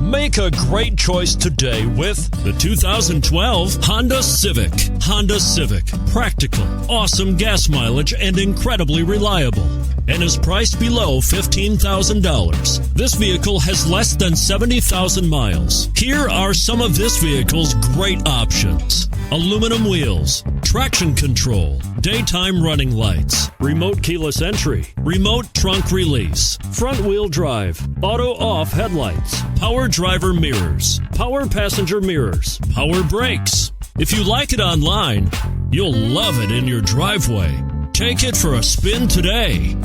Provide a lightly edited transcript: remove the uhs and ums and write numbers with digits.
Make a great choice today with the 2012 Honda Civic. Honda Civic. Practical, awesome gas mileage, and incredibly reliable. And is priced below $15,000. This vehicle has less than 70,000 miles. Here are some of this vehicle's great options: aluminum wheels, traction control, daytime running lights, remote keyless entry, remote trunk release, front wheel drive, auto off headlights, power driver mirrors, power passenger mirrors, power brakes. If you like it online, you'll love it in your driveway. Take it for a spin today.